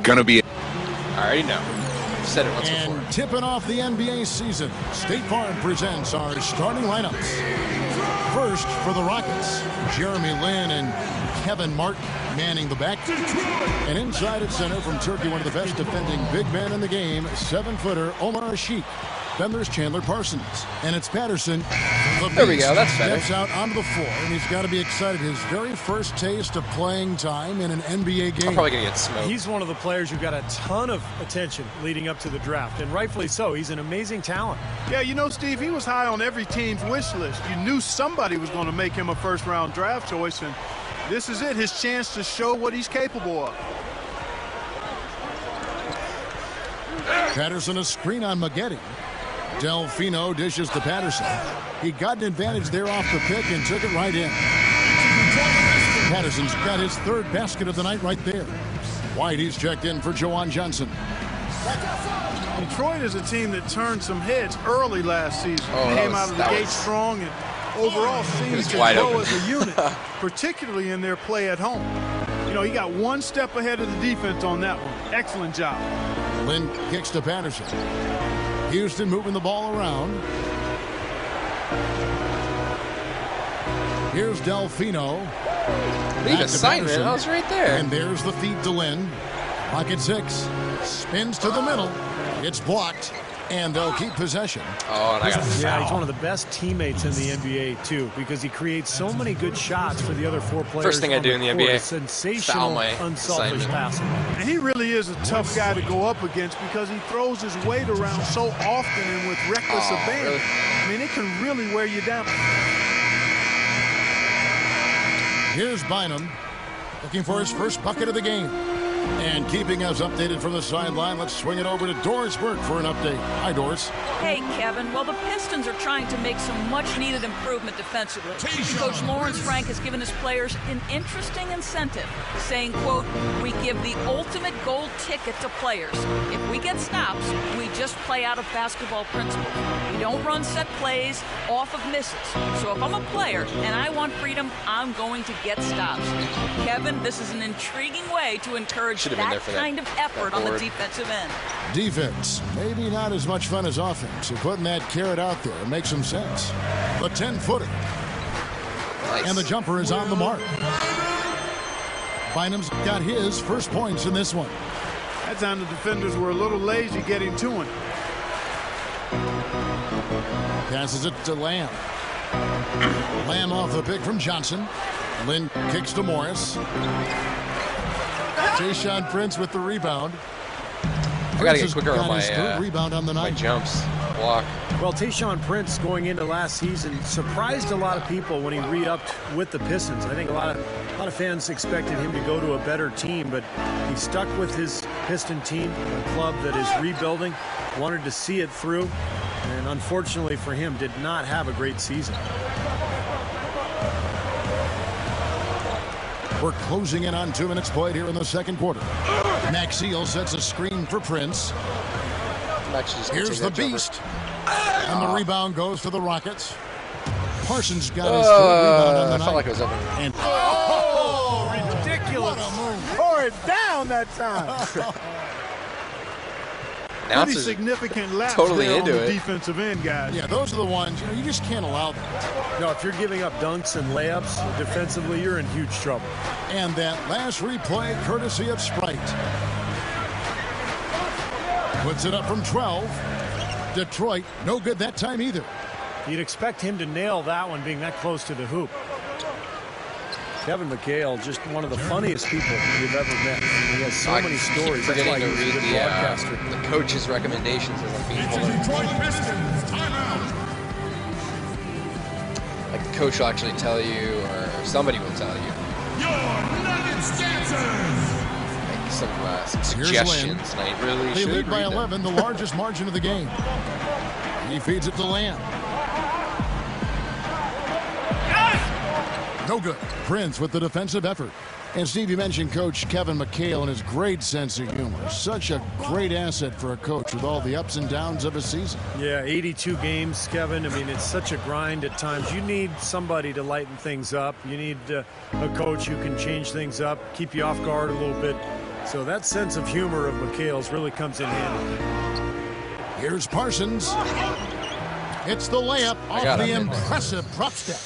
going to be... I already know. I've said it once before. And tipping off the NBA season, State Farm presents our starting lineups. First, for the Rockets, Jeremy Lin and Kevin Martin manning the back. And inside at center from Turkey, one of the best defending big men in the game, 7-footer Omar Ashik. Then there's Chandler Parsons. And it's Patterson. There we go. That's better. Steps out onto the floor, and he's got to be excited. His very first taste of playing time in an NBA game. I'm probably going to get smoked. He's one of the players who got a ton of attention leading up to the draft, and rightfully so. He's an amazing talent. Yeah, you know, Steve, he was high on every team's wish list. You knew somebody was going to make him a first-round draft choice, and this is it, his chance to show what he's capable of. Patterson a screen on Maggette. Delfino dishes to Patterson. He got an advantage there off the pick and took it right in. Patterson's got his third basket of the night right there. Whitey's checked in for Jawan Johnson. Detroit is a team that turned some heads early last season. Oh, Came out of the gate strong and overall seems to grow as a unit, particularly in their play at home. You know, he got one step ahead of the defense on that one. Excellent job. Lynn kicks to Patterson. Houston moving the ball around. Here's Delfino. Leave assignment. I was right there. And there's the feed to Lynn. Pocket 6. Spins to the middle. It's blocked. And they'll keep possession. Oh, and I got foul. Yeah, he's one of the best teammates in the NBA, too, because he creates so many good shots for the other four players. First thing I do in the NBA, sensational, unselfish passing. And he really is a tough guy to go up against because he throws his weight around so often and with reckless abandon. Really? I mean, it can really wear you down. Here's Bynum looking for his first bucket of the game. And keeping us updated from the sideline, let's swing it over to Doris Burke for an update. Hi, Doris. Hey, Kevin. Well, the Pistons are trying to make some much-needed improvement defensively. Coach Lawrence Frank has given his players an interesting incentive, saying, quote, "We give the ultimate gold ticket to players. If we get stops, we just play out of basketball principles. We don't run set plays off of misses. So if I'm a player and I want freedom, I'm going to get stops." Kevin, this is an intriguing way to encourage that kind of effort on the defensive end. Defense, maybe not as much fun as offense. So putting that carrot out there makes some sense. The 10-footer. Nice. And the jumper is on the mark. Bynum's got his first points in this one. That time the defenders were a little lazy getting to him. Passes it to Lamb. Lamb off the pick from Johnson. Lynn kicks to Morris. Tayshaun Prince with the rebound. I gotta get quicker on my rebound on the night. My jumps. Block. Well, Tayshaun Prince going into last season surprised a lot of people when he re-upped with the Pistons. I think a lot of fans expected him to go to a better team, but he stuck with his Piston team, a club that is rebuilding, wanted to see it through, and unfortunately for him, did not have a great season. We're closing in on 2 minutes played here in the second quarter. Maxiel sets a screen for Prince. Here's the beast. And the rebound goes to the Rockets. Parsons got his third rebound on the night. I felt like it was open. And Ridiculous. Pour it down that time. Pretty significant lapse totally there into on the it. defensive end, guys. yeah, those are the ones, you just can't allow that. No, if you're giving up dunks and layups defensively, you're in huge trouble. And that last replay, courtesy of Sprite. Puts it up from 12. Detroit, no good that time either. You'd expect him to nail that one being that close to the hoop. Kevin McHale, just one of the funniest people you've ever met. He has so many stories. That's why he's a good broadcaster. The coach's recommendations as I'm being told. Like the coach will actually tell you, or somebody will tell you. Like some suggestions, and I really They should lead by read 11, the largest margin of the game. He feeds it to Lamb. No good. Prince with the defensive effort. And Steve, you mentioned Coach Kevin McHale and his great sense of humor. Such a great asset for a coach with all the ups and downs of a season. Yeah, 82 games, Kevin. I mean, it's such a grind at times. You need somebody to lighten things up. You need a coach who can change things up, keep you off guard a little bit. So that sense of humor of McHale's really comes in handy. Here's Parsons. It's the layup off the impressive prop step.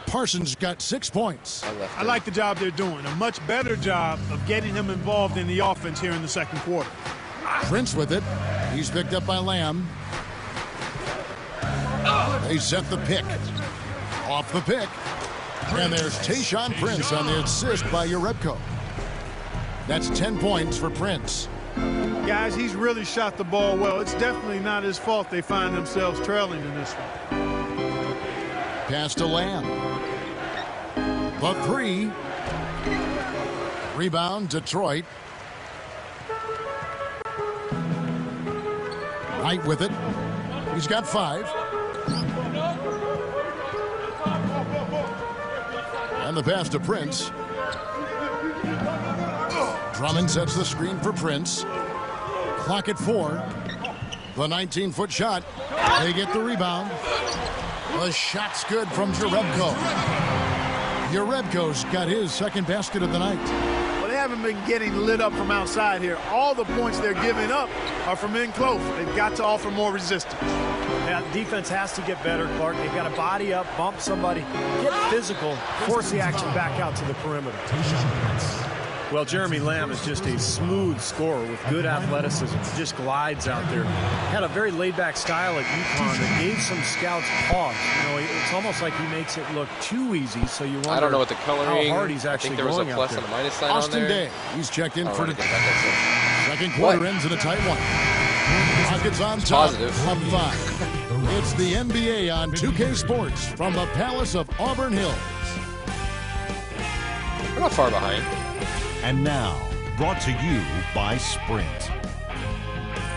Parsons got 6 points. I like the job they're doing. A much better job of getting him involved in the offense here in the second quarter. Prince with it. He's picked up by Lamb. They set the pick. Off the pick. And there's Tayshaun Prince on the assist by Yarebko. That's 10 points for Prince. Guys, he's really shot the ball well. It's definitely not his fault they find themselves trailing in this one. Pass to Lamb. The three. Rebound, Detroit. Knight with it. He's got 5. And the pass to Prince. Drummond sets the screen for Prince. Clock at 4. The 19-foot shot. They get the rebound. The shot's good from Yarebko. Yarebko's got his second basket of the night. Well, they haven't been getting lit up from outside here. All the points they're giving up are from in close. They've got to offer more resistance. Yeah, defense has to get better, Clark. They've got to body up, bump somebody, get physical, force the action back out to the perimeter. Well, Jeremy Lamb is just a smooth scorer with good athleticism. Just glides out there. Had a very laid-back style at UConn that gave some scouts pause. You know, it's almost like he makes it look too easy, so you wonder I don't know what the coloring. how hard he's actually going out there. I think there was a plus and a minus sign Austin on there. Day. He's checked in for the second second quarter. Ends in a tight one. Rockets on top of 5. It's the NBA on 2K Sports from the Palace of Auburn Hills. We're not far behind. And now, brought to you by Sprint.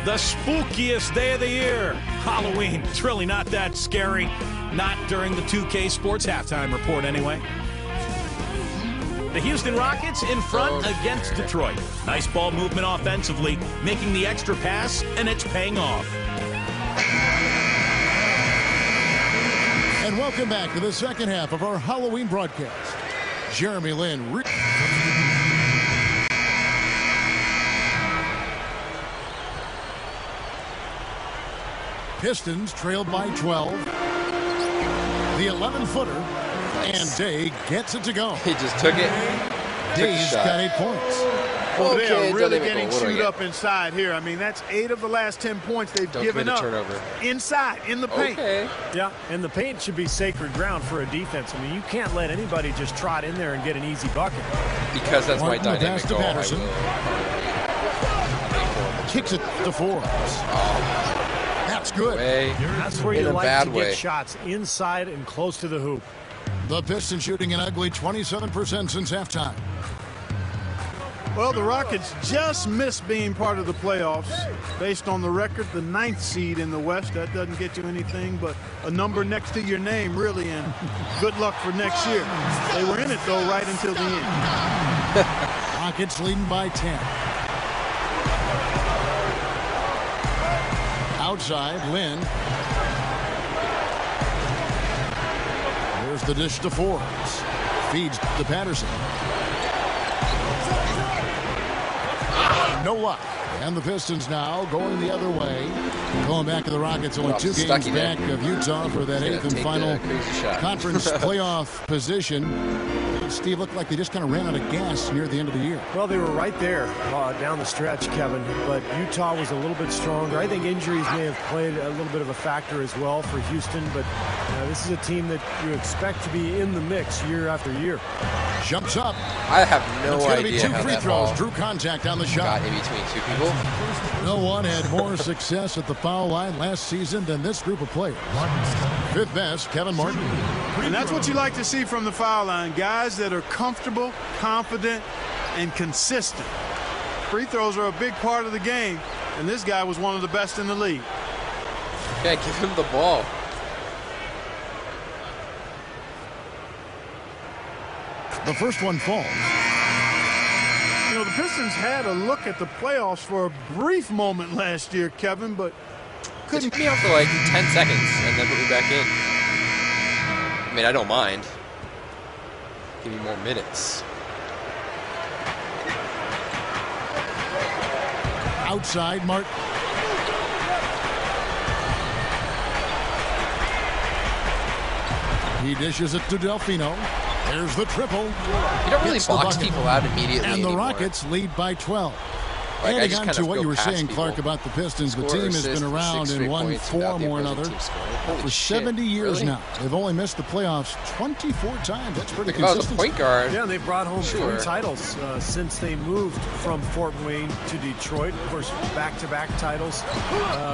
The spookiest day of the year, Halloween. It's really not that scary. Not during the 2K Sports halftime report, anyway. The Houston Rockets in front against Detroit. Nice ball movement offensively, making the extra pass, and it's paying off. And welcome back to the second half of our Halloween broadcast. Jeremy Lin. Pistons trailed by 12. The 11-footer. And Day gets it to go. He just took it. Day's got 8 points. Well, they are really getting chewed up inside here. I mean, that's 8 of the last 10 points they've given up. Turnover. Inside, in the paint. Okay. Yeah, and the paint should be sacred ground for a defense. I mean, you can't let anybody just trot in there and get an easy bucket. Because that's my Martin, dynamic goal. Patterson. Kicks it to Forbes. That's good. That's where you like to get shots inside and close to the hoop. The Pistons shooting an ugly 27% since halftime. Well, the Rockets just missed being part of the playoffs. Based on the record, the 9th seed in the West. That doesn't get you anything but a number next to your name, really, and good luck for next year. They were in it, though, right until the end. Rockets leading by 10. Outside, Lynn. There's the dish to Forbes. Feeds to Patterson. No luck. And the Pistons now going the other way. Going back to the Rockets, only 2 games back of Utah for that 8th and final conference playoff position. Steve, looked like they just kind of ran out of gas near the end of the year. Well, they were right there down the stretch, Kevin, but Utah was a little bit stronger. I think injuries may have played a little bit of a factor as well for Houston, but this is a team that you expect to be in the mix year after year. Jumps up. I have no idea. It's going to be 2 free throws. Drew contact on the shot. Got in between 2 people. No one had more success at the foul line last season than this group of players. 5th best, Kevin Martin. And that's what you like to see from the foul line. Guys that are comfortable, confident, and consistent. Free throws are a big part of the game, and this guy was one of the best in the league. Yeah, give him the ball. The first one falls. You know, the Pistons had a look at the playoffs for a brief moment last year, Kevin, but couldn't. Took me out for like 10 seconds and then put me back in. I mean, I don't mind. Give me more minutes. Outside Martin. He dishes it to Delfino. There's the triple. You don't really box people out immediately And the anymore. Rockets lead by 12. Like, Adding on to what you were saying, people. Clark, about the Pistons, the team has been around in one form or another for 70 years now. They've only missed the playoffs 24 times. That's pretty consistent. The point guard. Yeah, they've brought home 3 titles since they moved from Fort Wayne to Detroit. Of course, back-to-back titles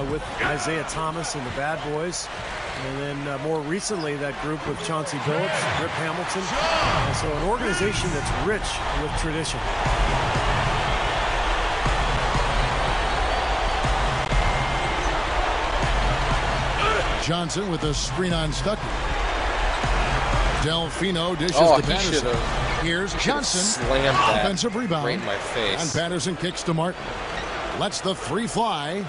with Isaiah Thomas and the Bad Boys. And then more recently, that group with Chauncey Billups, Rip Hamilton. So an organization that's rich with tradition. Johnson with a screen on Stuckey. Delfino dishes to Patterson. Here's Johnson. Offensive rebound. Right in my face. And Patterson kicks to Martin. Lets the 3 fly.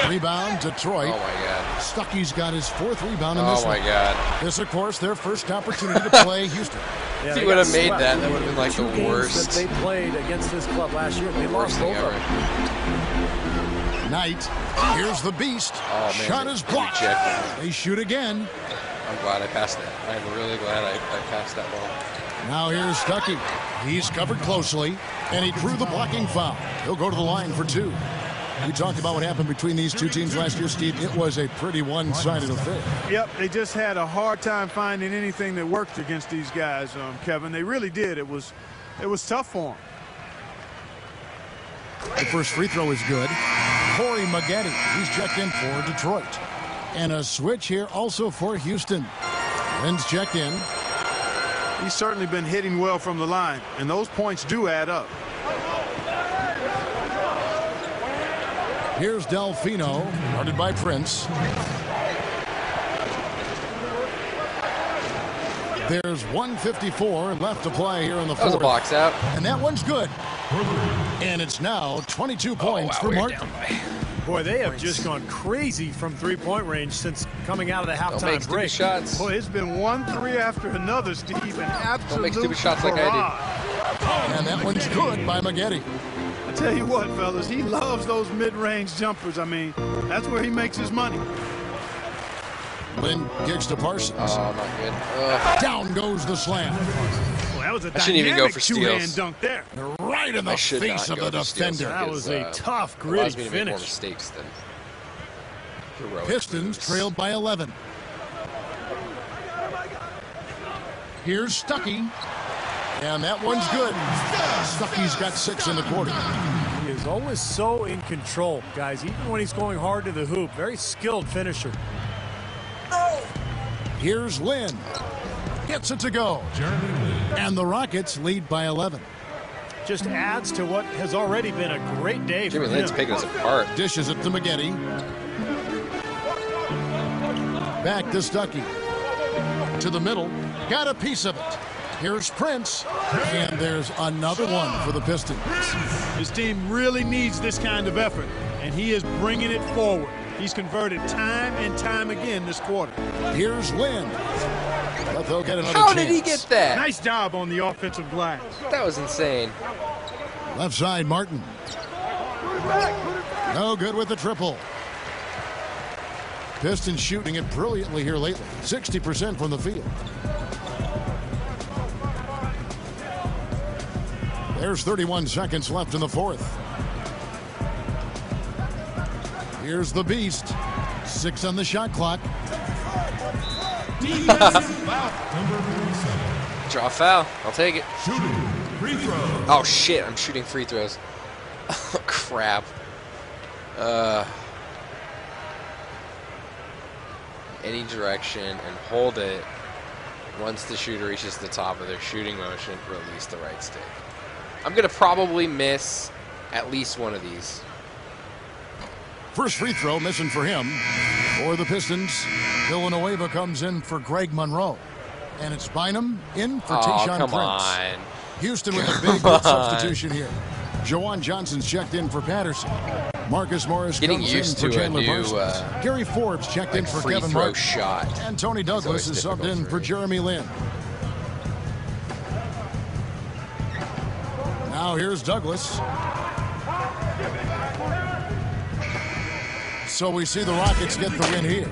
Rebound, Detroit. Oh, my God. Stuckey's got his 4th rebound in this one. Oh, my God. This, of course, their first opportunity to play Houston. Yeah, if he would have made that, that would have been like the worst. That they played against this club last year. They lost both of them. Knight. Here's the beast. Oh, man, Shot is blocked. They shoot again. I'm glad I passed that. I'm really glad I passed that ball. Now here's Stuckey. He's covered closely, and he drew the blocking foul. He'll go to the line for 2. We talked about what happened between these two teams last year, Steve. It was a pretty one-sided affair. Yep, they just had a hard time finding anything that worked against these guys, Kevin. They really did. It was tough for them. The first free throw is good. Corey Maggette, he's checked in for Detroit. And a switch here also for Houston. Lynn's checked in. He's certainly been hitting well from the line, and those points do add up. Here's Delfino, guarded by Prince. There's 1:54 left to play here in the fourth. That was a box out. And that one's good. And it's now 22 points for Martin. Boy, they have just gone crazy from three-point range since coming out of the halftime break. Shots. Boy, it's been 1-3 after another, Steve. An absolute Don't make stupid shots like I did. And that one's good by Maggette. I tell you what, fellas, he loves those mid-range jumpers. I mean, that's where he makes his money. Lynn kicks to Parsons. Oh, not good. Ugh. Down goes the slam. Well, that was a I shouldn't even go for two-hand steals. dunk there. Right in the face of the defender. That was a tough, gritty me to finish. Make more mistakes than heroic Pistons moves. trailed by 11. Here's Stuckey. And that one's good. Stuckey's got 6 in the quarter. He is always so in control, guys, even when he's going hard to the hoop. Very skilled finisher. Here's Lynn. Gets it to go. And the Rockets lead by 11. Just adds to what has already been a great day for Jimmy him. Lynn's picking us apart. Dishes it to Maggette. Back to Stuckey. To the middle. Got a piece of it. Here's Prince. And there's another one for the Pistons. His team really needs this kind of effort, and he is bringing it forward. He's converted time and time again this quarter. Here's Lynn. But they'll get another How chance. did he get that? Nice job on the offensive glass. That was insane. Left side, Martin. No good with the triple. Pistons shooting it brilliantly here lately. 60% from the field. There's 31 seconds left in the fourth. Here's the beast. 6 on the shot clock. Draw foul. I'll take it. Free throw. Oh, shit. I'm shooting free throws. Oh, crap. Any direction and hold it. Once the shooter reaches the top of their shooting motion, release the right stick. I'm going to probably miss at least one of these. First free throw missing for him. For the Pistons, Villanueva comes in for Greg Monroe. And it's Bynum in for Tayshaun come Prince. on. Houston with a big good substitution here. Jawan Johnson's checked in for Patterson. Marcus Morris Getting comes used in for to a Chandler new, Parsons. Gary Forbes checked in for free Kevin throw Martin. shot. And Tony Douglas is always subbed in difficult for for me. Jeremy Lin. Now here's Douglas. So we see the Rockets get the win here.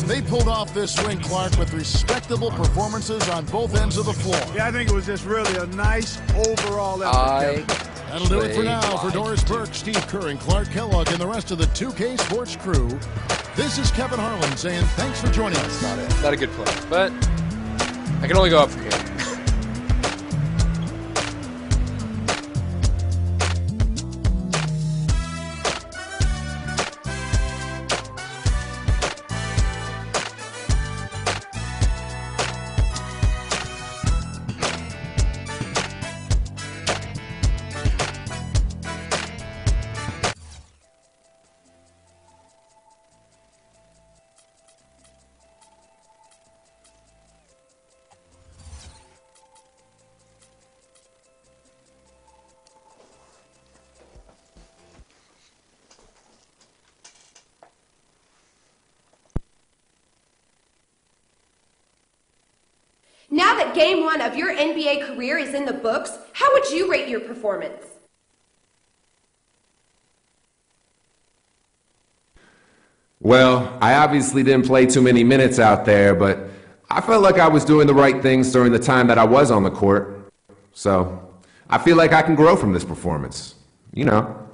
They pulled off this win, Clark, with respectable performances on both ends of the floor. Yeah, I think it was just really a nice overall effort. That'll do it for now. For Doris Burke, Steve Kerr, and Clark Kellogg, and the rest of the 2K Sports crew, this is Kevin Harlan saying thanks for joining us. Not a good play, but I can only go up from here. Now that Game 1 of your NBA career is in the books, how would you rate your performance? Well, I obviously didn't play too many minutes out there, but I felt like I was doing the right things during the time that I was on the court. So I feel like I can grow from this performance. You know.